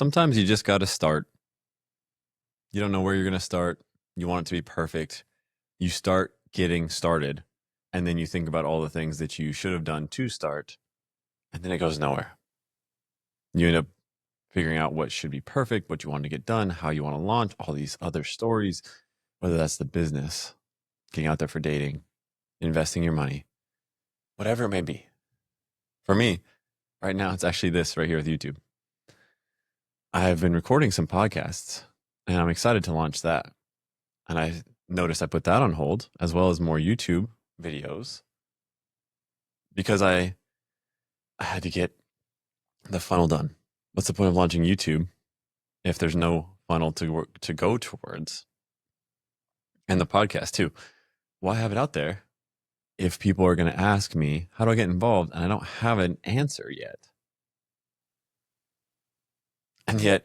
Sometimes you just got to start. You don't know where you're going to start. You want it to be perfect. You start getting started, and then you think about all the things that you should have done to start, and then it goes nowhere. You end up figuring out what should be perfect, what you want to get done, how you want to launch, all these other stories, whether that's the business, getting out there for dating, investing your money, whatever it may be. For me, right now, it's actually this right here with YouTube. I've been recording some podcasts, and I'm excited to launch that. And I noticed I put that on hold, as well as more YouTube videos, because I had to get the funnel done. What's the point of launching YouTube if there's no funnel to go towards? And the podcast too. Why have it out there if people are going to ask me, how do I get involved? And I don't have an answer yet. And yet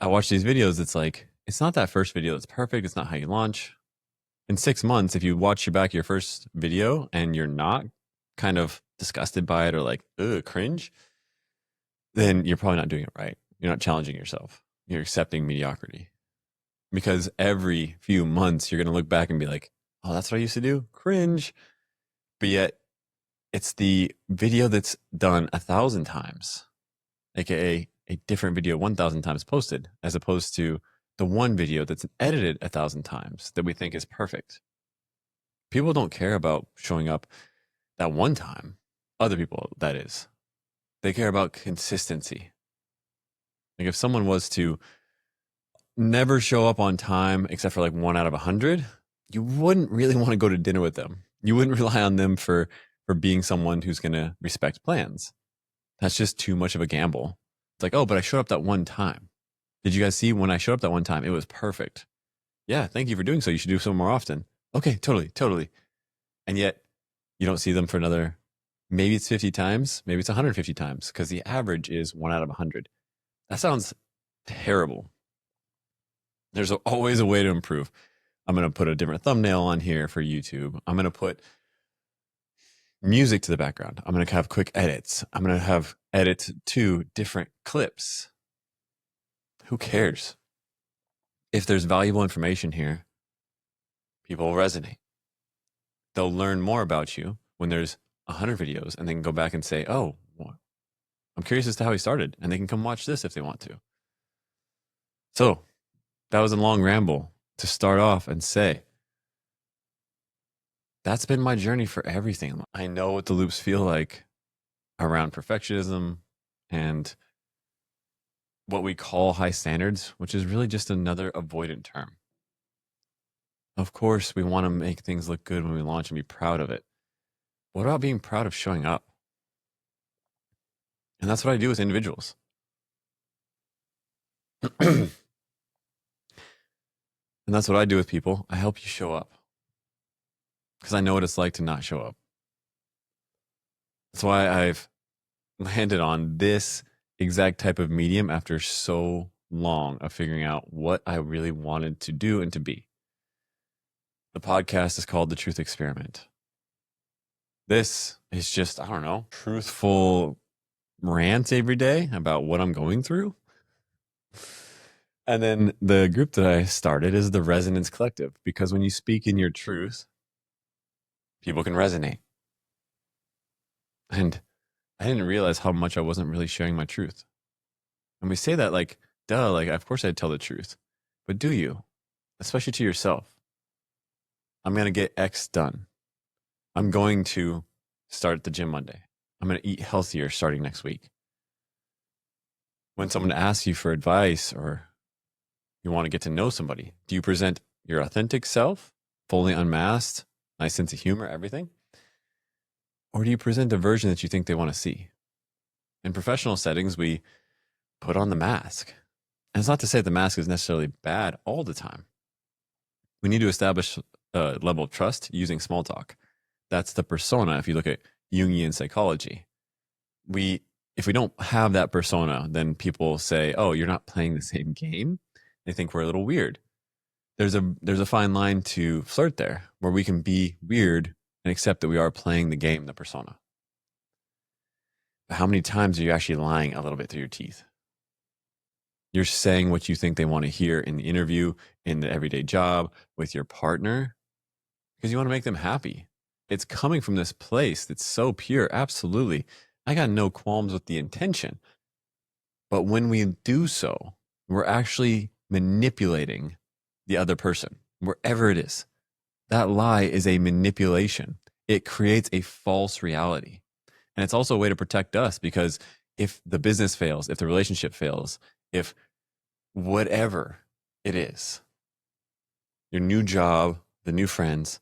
I watch these videos. It's like, it's not that first video that's perfect. It's not how you launch. In 6 months, if you watch your first video and you're not kind of disgusted by it or like, ugh, cringe, then you're probably not doing it right. You're not challenging yourself. You're accepting mediocrity. Because every few months, you're going to look back and be like, oh, that's what I used to do? Cringe. But yet, it's the video that's done 1,000 times, aka a different video 1,000 times posted, as opposed to the one video that's edited 1,000 times that we think is perfect. People don't care about showing up that one time. Other people, that is. They care about consistency. Like if someone was to never show up on time except for like 1 out of 100, you wouldn't really want to go to dinner with them. You wouldn't rely on them for being someone who's going to respect plans. That's just too much of a gamble. It's like, oh, but I showed up that one time. Did you guys see when I showed up that one time? It was perfect. Yeah, thank you for doing so. You should do so more often. Okay, totally. And yet you don't see them for another, maybe it's 50 times, maybe it's 150 times, because the average is 1 out of 100. That sounds terrible. There's always a way to improve. I'm going to put a different thumbnail on here for YouTube. I'm going to put music to the background. I'm going to have quick edits. I'm going to have edit to different clips. Who cares? If there's valuable information here, people will resonate. They'll learn more about you when there's 100 videos and they can go back and say, oh, I'm curious as to how he started. And they can come watch this if they want to. So that was a long ramble to start off and say, that's been my journey for everything. I know what the loops feel like around perfectionism and what we call high standards, which is really just another avoidant term. Of course, we want to make things look good when we launch and be proud of it. What about being proud of showing up? And that's what I do with individuals. And that's what I do with people. I help you show up because I know what it's like to not show up. That's why I've landed on this exact type of medium after so long of figuring out what I really wanted to do and to be. The podcast is called The Truth Experiment. This is just, I don't know, truthful rant every day about what I'm going through. And then the group that I started is the Resonance Collective, because when you speak in your truth, people can resonate. And I didn't realize how much I wasn't really sharing my truth. And we say that like, duh, like, of course I'd tell the truth. But do you? Especially to yourself. I'm going to get X done. I'm going to start the gym Monday. I'm going to eat healthier starting next week. When someone asks you for advice or you want to get to know somebody, do you present your authentic self, fully unmasked, nice sense of humor, everything? Or do you present a version that you think they want to see? In professional settings, we put on the mask. And it's not to say the mask is necessarily bad all the time. We need to establish a level of trust using small talk. That's the persona. If you look at Jungian psychology, if we don't have that persona, then people say, oh, you're not playing the same game. They think we're a little weird. There's a fine line to flirt there where we can be weird and accept that we are playing the game, the persona. But how many times are you actually lying a little bit through your teeth? You're saying what you think they want to hear in the interview, in the everyday job, with your partner, because you want to make them happy. It's coming from this place that's so pure. Absolutely. I got no qualms with the intention. But when we do so, we're actually manipulating the other person, wherever it is. That lie is a manipulation. It creates a false reality. And it's also a way to protect us, because if the business fails, if the relationship fails, if whatever it is, your new job, the new friends,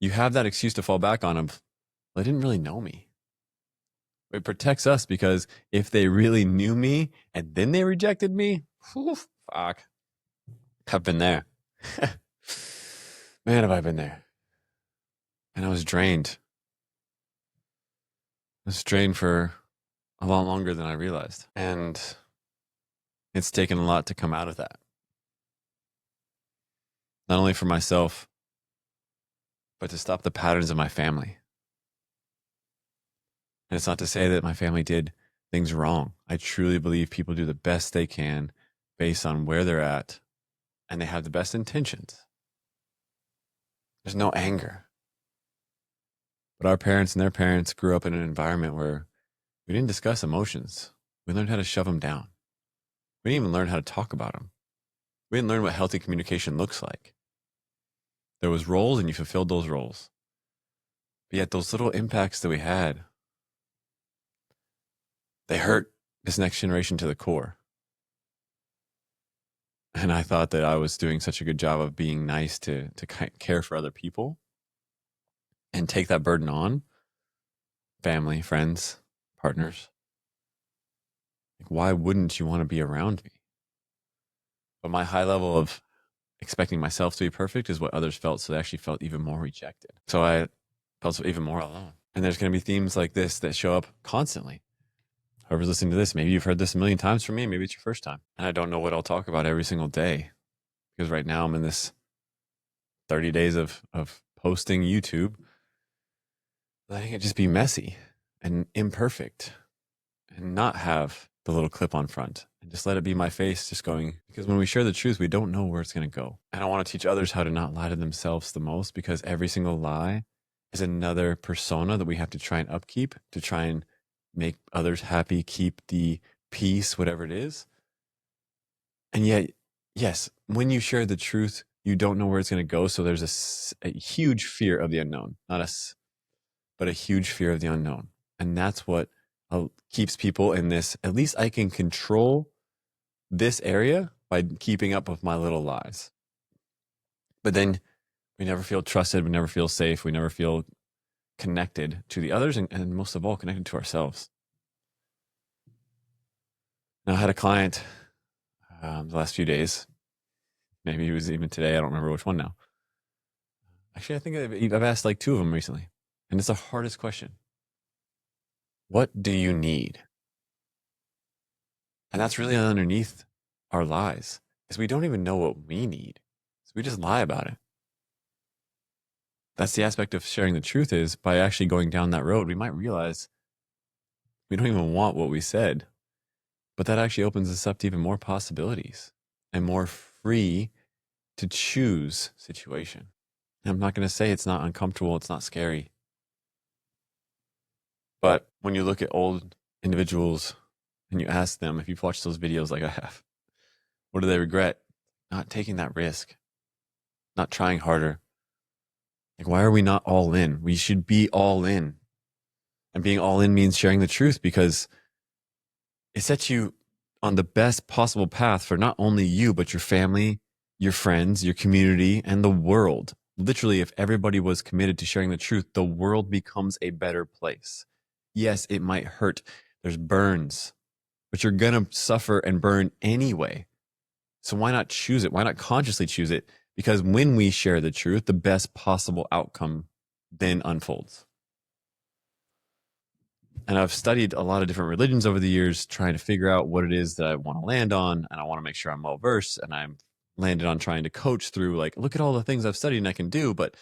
you have that excuse to fall back on them. They didn't really know me. It protects us, because if they really knew me and then they rejected me, whew, fuck. I've been there. Man, have I been there. And I was drained. I was drained for a lot longer than I realized. And it's taken a lot to come out of that. Not only for myself, but to stop the patterns of my family. And it's not to say that my family did things wrong. I truly believe people do the best they can based on where they're at, and they have the best intentions. There's no anger. But our parents and their parents grew up in an environment where we didn't discuss emotions. We learned how to shove them down. We didn't even learn how to talk about them. We didn't learn what healthy communication looks like. There was roles, and you fulfilled those roles. But yet those little impacts that we had, they hurt this next generation to the core. And I thought that I was doing such a good job of being nice to care for other people and take that burden on. Family, friends, partners. Like, why wouldn't you want to be around me? But my high level of expecting myself to be perfect is what others felt. So they actually felt even more rejected. So I felt even more alone. And there's going to be themes like this that show up constantly. Whoever's listening to this, maybe you've heard this a million times from me. Maybe it's your first time. And I don't know what I'll talk about every single day, because right now I'm in this 30 days of posting YouTube, letting it just be messy and imperfect and not have the little clip on front, and just let it be my face just going, because when we share the truth, we don't know where it's going to go. And I want to teach others how to not lie to themselves the most, because every single lie is another persona that we have to try and upkeep to try and make others happy, keep the peace, whatever it is. And yet, yes, when you share the truth, you don't know where it's going to go. So there's a huge fear of the unknown, not us, but a huge fear of the unknown. And that's what keeps people in this, at least I can control this area by keeping up with my little lies. But then we never feel trusted. We never feel safe. We never feel connected to the others, and most of all, connected to ourselves. Now, I had a client the last few days. Maybe it was even today. I don't remember which one now. Actually, I think I've asked like 2 of them recently. And it's the hardest question. What do you need? And that's really underneath our lies, is we don't even know what we need. So we just lie about it. That's the aspect of sharing the truth, is by actually going down that road, we might realize we don't even want what we said. But that actually opens us up to even more possibilities and more free to choose situation. And I'm not going to say it's not uncomfortable. It's not scary. But when you look at old individuals and you ask them, if you've watched those videos like I have, what do they regret? Not taking that risk, not trying harder. Like, why are we not all in? We should be all in. And being all in means sharing the truth, because it sets you on the best possible path for not only you, but your family, your friends, your community, and the world. Literally, if everybody was committed to sharing the truth, the world becomes a better place. Yes, it might hurt. There's burns, but you're going to suffer and burn anyway. So why not choose it? Why not consciously choose it? Because when we share the truth, the best possible outcome then unfolds. And I've studied a lot of different religions over the years, trying to figure out what it is that I want to land on. And I want to make sure I'm well versed. And I'm landed on trying to coach through, like, look at all the things I've studied and I can do, but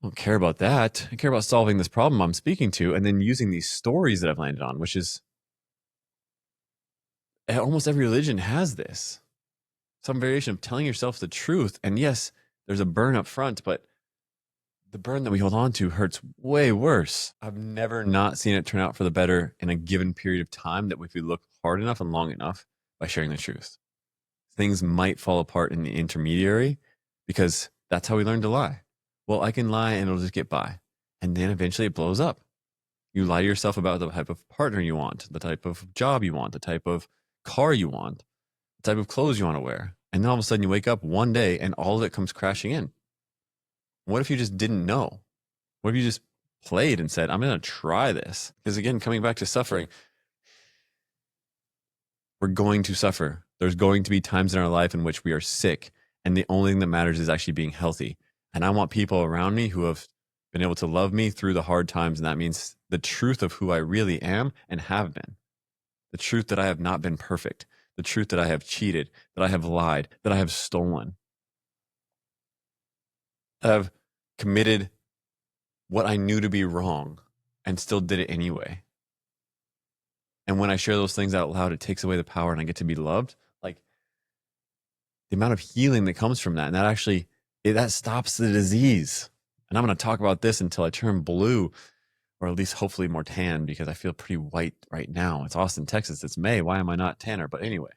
I don't care about that. I care about solving this problem I'm speaking to, and then using these stories that I've landed on, which is almost every religion has this, some variation of telling yourself the truth. And yes, there's a burn up front, but the burn that we hold on to hurts way worse. I've never not seen it turn out for the better in a given period of time, that if we look hard enough and long enough by sharing the truth. Things might fall apart in the intermediary because that's how we learn to lie. Well, I can lie and it'll just get by. And then eventually it blows up. You lie to yourself about the type of partner you want, the type of job you want, the type of car you want, the type of clothes you want to wear. And then all of a sudden you wake up one day and all of it comes crashing in. What if you just didn't know? What if you just played and said, I'm going to try this? Because again, coming back to suffering, we're going to suffer. There's going to be times in our life in which we are sick, and the only thing that matters is actually being healthy. And I want people around me who have been able to love me through the hard times, and that means the truth of who I really am and have been. The truth that I have not been perfect. The truth that I have cheated, that I have lied, that I have stolen. That I've committed what I knew to be wrong and still did it anyway. And when I share those things out loud, it takes away the power and I get to be loved. Like the amount of healing that comes from that. And that actually, that stops the disease. And I'm going to talk about this until I turn blue, or at least hopefully more tan, because I feel pretty white right now. It's Austin, Texas. It's May. Why am I not tanner? But anyway,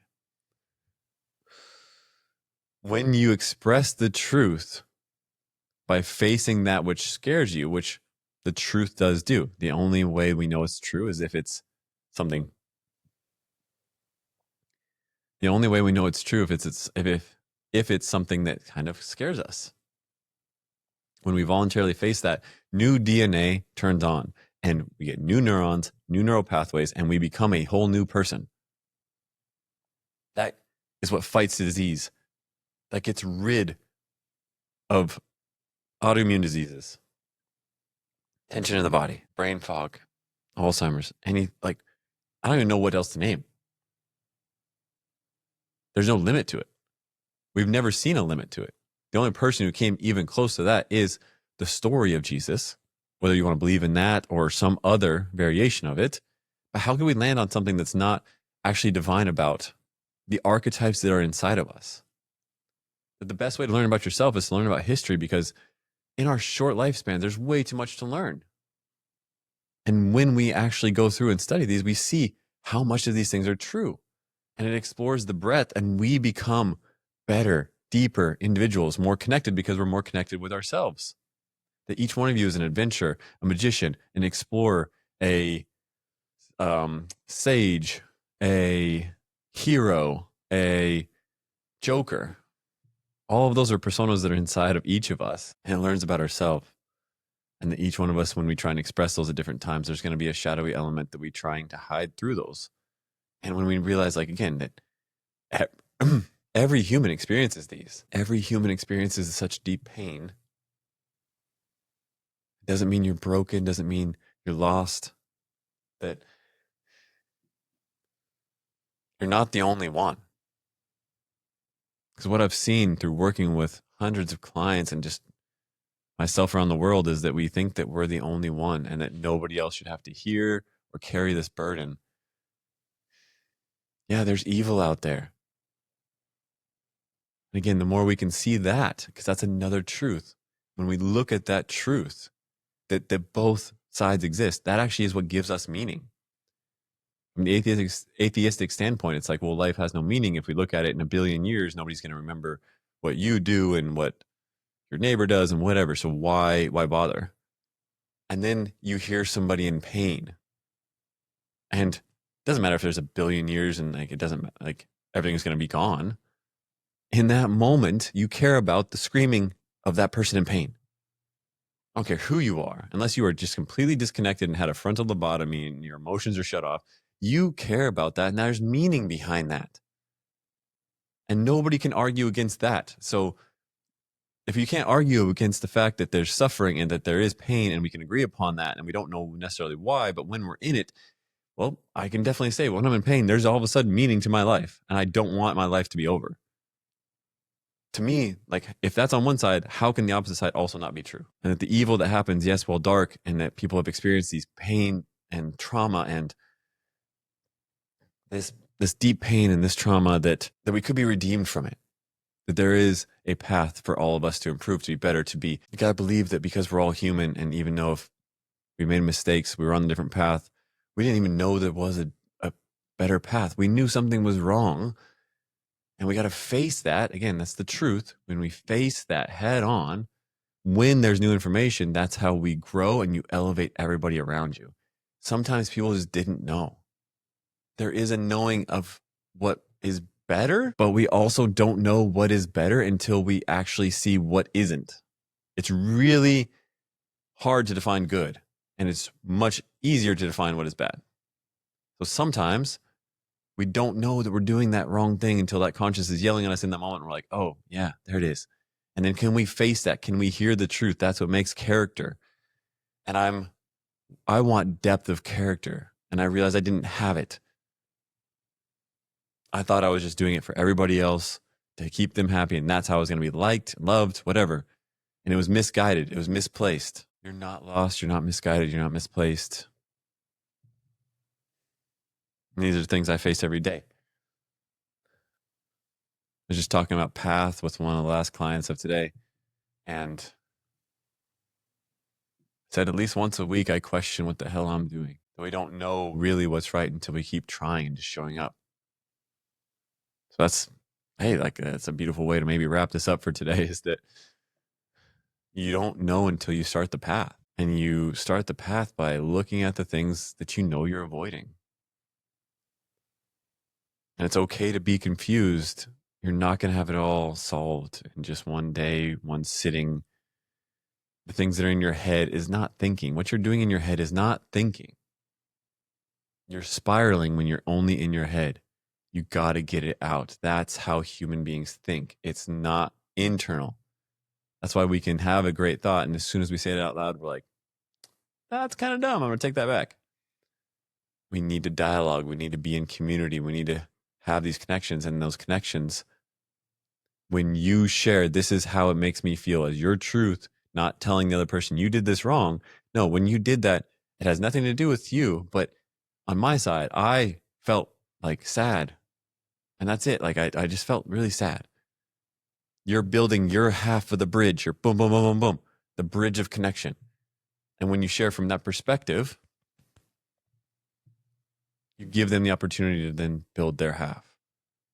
when you express the truth by facing that which scares you, which the truth does do, the only way we know it's true is if it's something. The only way we know it's true if it's something that kind of scares us. When we voluntarily face that, new DNA turns on and we get new neurons, new neural pathways, and we become a whole new person. That is what fights the disease. That gets rid of autoimmune diseases, tension in the body, brain fog, Alzheimer's, I don't even know what else to name. There's no limit to it. We've never seen a limit to it. The only person who came even close to that is the story of Jesus, whether you want to believe in that or some other variation of it. But how can we land on something that's not actually divine about the archetypes that are inside of us? But the best way to learn about yourself is to learn about history, because in our short lifespan, there's way too much to learn. And when we actually go through and study these, we see how much of these things are true. And it explores the breadth, and we become better, deeper individuals, more connected because we're more connected with ourselves. That each one of you is an adventurer, a magician, an explorer, a sage, a hero, a joker. All of those are personas that are inside of each of us, and it learns about ourselves. And that each one of us, when we try and express those at different times, there's going to be a shadowy element that we're trying to hide through those. And when we realize, like, again, that every human experiences these. Every human experiences such deep pain. Doesn't mean you're broken, doesn't mean you're lost. That you're not the only one. Because what I've seen through working with hundreds of clients and just myself around the world is that we think that we're the only one and that nobody else should have to hear or carry this burden. Yeah, there's evil out there. And again, the more we can see that, because that's another truth. When we look at that truth, that both sides exist, that actually is what gives us meaning. From the atheistic standpoint, it's like, well, life has no meaning. If we look at it in a billion years, nobody's going to remember what you do and what your neighbor does and whatever. So why bother? And then you hear somebody in pain, and it doesn't matter if there's a billion years and like, it doesn't, like, everything's going to be gone. In that moment, you care about the screaming of that person in pain. I don't care who you are, unless you are just completely disconnected and had a frontal lobotomy and your emotions are shut off. You care about that, and there's meaning behind that. And nobody can argue against that. So if you can't argue against the fact that there's suffering and that there is pain, and we can agree upon that, and we don't know necessarily why, but when we're in it, well, I can definitely say when I'm in pain, there's all of a sudden meaning to my life, and I don't want my life to be over. To me, like, if that's on one side, how can the opposite side also not be true? And that the evil that happens, yes, while dark, and that people have experienced these pain and trauma and this this deep pain and this trauma that we could be redeemed from it. That there is a path for all of us to improve, to be better, to be. You gotta believe that because we're all human, and even though if we made mistakes, we were on a different path, we didn't even know there was a better path. We knew something was wrong, and we gotta face that. Again, that's the truth. When we face that head on, when there's new information, that's how we grow and you elevate everybody around you. Sometimes people just didn't know. There is a knowing of what is better, but we also don't know what is better until we actually see what isn't. It's really hard to define good, and it's much easier to define what is bad. So sometimes we don't know that we're doing that wrong thing until that conscience is yelling at us in that moment. And we're like, oh, yeah, there it is. And then can we face that? Can we hear the truth? That's what makes character. And I want depth of character. And I realized I didn't have it. I thought I was just doing it for everybody else to keep them happy. And that's how I was going to be liked, loved, whatever. And it was misguided. It was misplaced. You're not lost. You're not misguided. You're not misplaced. And these are things I face every day. I was just talking about path with one of the last clients of today. And said at least once a week, I question what the hell I'm doing. We don't know really what's right until we keep trying and just showing up. So that's, hey, like that's a beautiful way to maybe wrap this up for today, is that you don't know until you start the path. And you start the path by looking at the things that you know you're avoiding. And it's okay to be confused. You're not going to have it all solved in just one day, one sitting. The things that are in your head is not thinking. What you're doing in your head is not thinking. You're spiraling when you're only in your head. You got to get it out. That's how human beings think. It's not internal. That's why we can have a great thought, and as soon as we say it out loud, we're like, that's kind of dumb. I'm going to take that back. We need to dialogue. We need to be in community. We need to have these connections, and those connections, when you share, this is how it makes me feel as your truth, not telling the other person you did this wrong. No, when you did that, it has nothing to do with you. But on my side, I felt like sad. And that's it. Like I just felt really sad. You're building your half of the bridge. You're boom, boom, boom, boom, boom. The bridge of connection. And when you share from that perspective, you give them the opportunity to then build their half.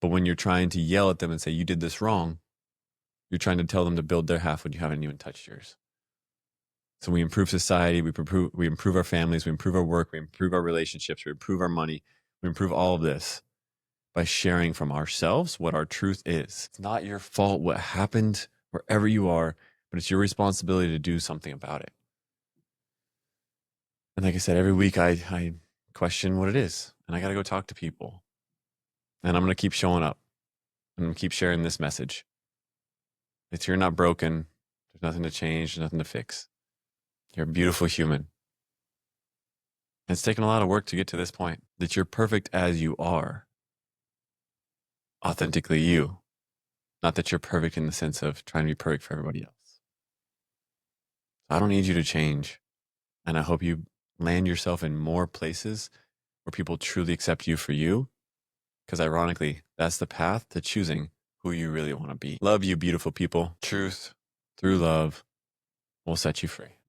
But when you're trying to yell at them and say, you did this wrong, you're trying to tell them to build their half when you haven't even touched yours. So we improve society, we improve our families, we improve our work, we improve our relationships, we improve our money, we improve all of this by sharing from ourselves what our truth is. It's not your fault what happened wherever you are, but it's your responsibility to do something about it. And like I said, every week I question what it is, and I got to go talk to people. And I'm going to keep showing up, and I'm going to keep sharing this message. If you're not broken, there's nothing to change, there's nothing to fix. You're a beautiful human. And it's taken a lot of work to get to this point, that you're perfect as you are. Authentically you. Not that you're perfect in the sense of trying to be perfect for everybody else. I don't need you to change. And I hope you land yourself in more places where people truly accept you for you. Because ironically, that's the path to choosing who you really want to be. Love you, beautiful people. Truth through love will set you free.